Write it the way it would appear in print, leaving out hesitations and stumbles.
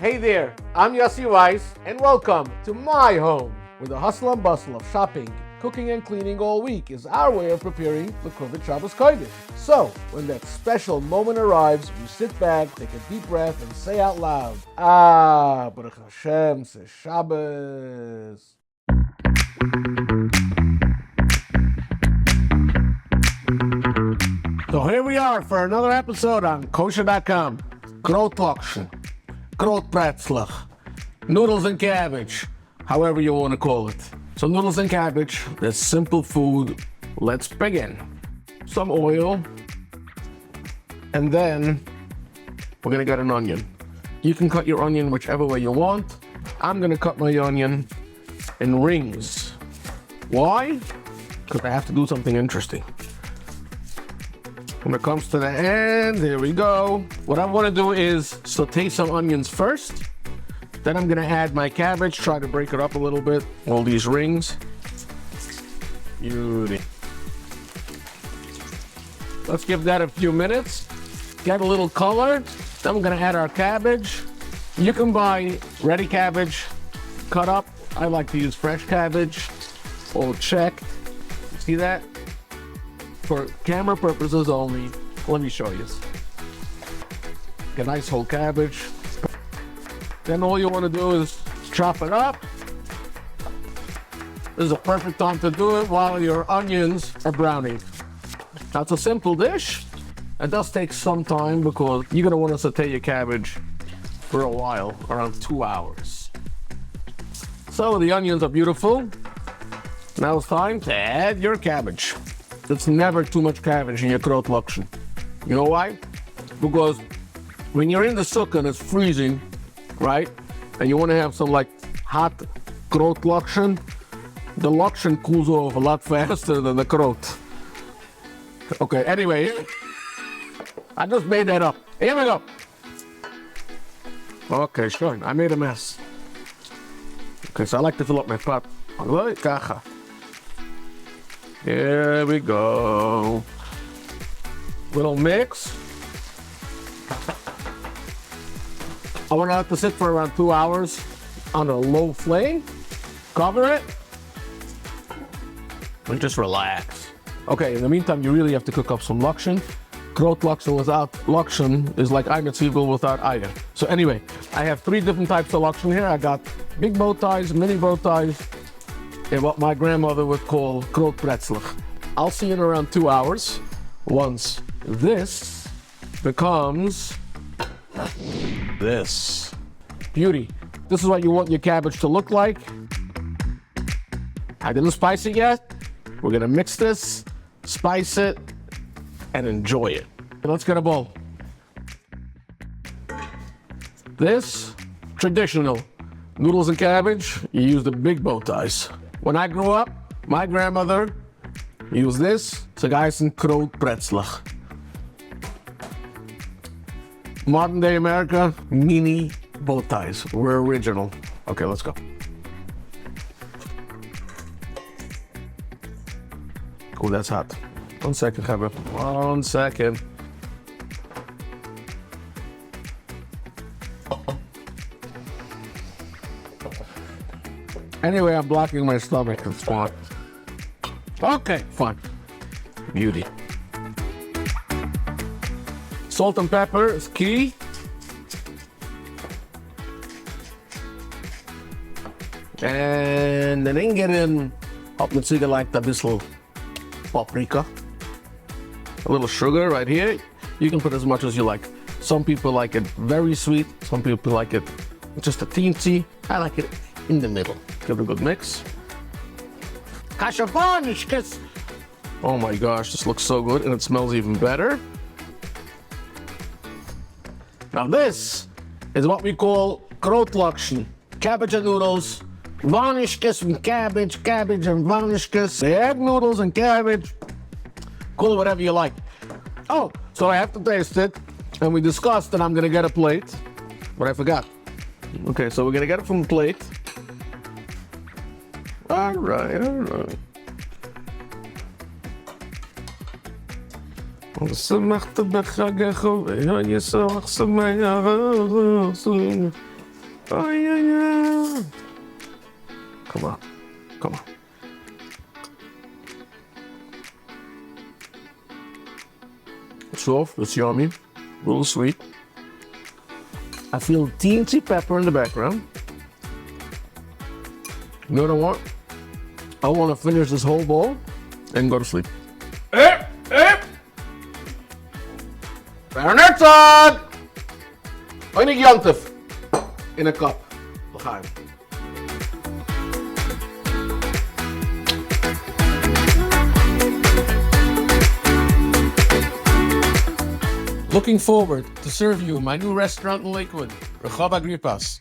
Hey there, I'm Yussi Weisz, and welcome to my home, where the hustle and bustle of shopping, cooking, and cleaning all week is our way of preparing the Kruvit Shabbos Kodesh. So, when that special moment arrives, we sit back, take a deep breath, and say out loud, Baruch Hashem, c'est Shabbos. So here we are for another episode on Kosher.com. Kraut Lokshen, Kraut Pretzlach, noodles and cabbage, however you want to call it. So noodles and cabbage, that's simple food. Let's begin. Some oil, and then we're gonna get an onion. You can cut your onion whichever way you want. I'm gonna cut my onion in rings. Why? Because I have to do something interesting. When it comes to the end, here we go. What I want to do is saute some onions first. Then I'm going to add my cabbage, try to break it up a little bit. All these rings. Beauty. Let's give that a few minutes. Get a little color. Then we're going to add our cabbage. You can buy ready cabbage, cut up. I like to use fresh cabbage, all checked. See that? For camera purposes only, let me show you. Get a nice whole cabbage. Then all you want to do is chop it up. This is a perfect time to do it while your onions are browning. Now it's a simple dish. It does take some time because you're gonna want to saute your cabbage for a while, around 2 hours. So the onions are beautiful. Now it's time to add your cabbage. It's never too much cabbage in your Kraut Lokshen. You know why? Because when you're in the sukkah and it's freezing, right? And you want to have some like hot Kraut Lokshen, the Lokshen cools off a lot faster than the Kraut. Okay, anyway, I just made that up. Here we go. Okay, sure, I made a mess. Okay, so I like to fill up my pot. Here we go. Little mix. I want it to sit for around 2 hours on a low flame. Cover it. And just relax. Okay, in the meantime, you really have to cook up some Lokshen. Kraut Lokshen without Lokshen is like Eimer Zwiebel without Eier. So anyway, I have 3 different types of Lokshen here. I got big bow ties, mini bow ties, and what my grandmother would call Kraut Pretzlach. I'll see you in around 2 hours once this becomes this. Beauty. This is what you want your cabbage to look like. I didn't spice it yet. We're gonna mix this, spice it, and enjoy it. Let's get a bowl. This, traditional. Noodles and cabbage, you use the big bow ties. When I grew up, my grandmother used this, Zagaysen Kraut Pretzlach. Modern day America, mini bow ties. We're original. Okay, let's go. Oh, that's hot. 1 second, Heber. 1 second. Anyway, I'm blocking my stomach. It's fine. Okay, fine. Beauty. Salt and pepper is key. And then get in up mit Ziege like a bissel paprika. A little sugar right here. You can put as much as you like. Some people like it very sweet. Some people like it just a teensy. I like it in the middle. Give it a good mix. Oh my gosh, this looks so good and it smells even better. Now this is what we call Kraut Lokshen. Cabbage and noodles. Vanishkes and cabbage, cabbage and vanishkes. They add noodles and cabbage. Call it whatever you like. Oh, so I have to taste it. And we discussed that I'm gonna get a plate. But I forgot. Okay, so we're gonna get it from the plate. All right. Oh, yeah. Come on. Soft, it's yummy, a little sweet. I feel teensy pepper in the background. You know what I want? I want to finish this whole bowl and go to sleep. Bernardson! Weinig Jantif in a cup. L'chaim. Looking forward to serve you my new restaurant in Lakewood, Rehov Agrippas.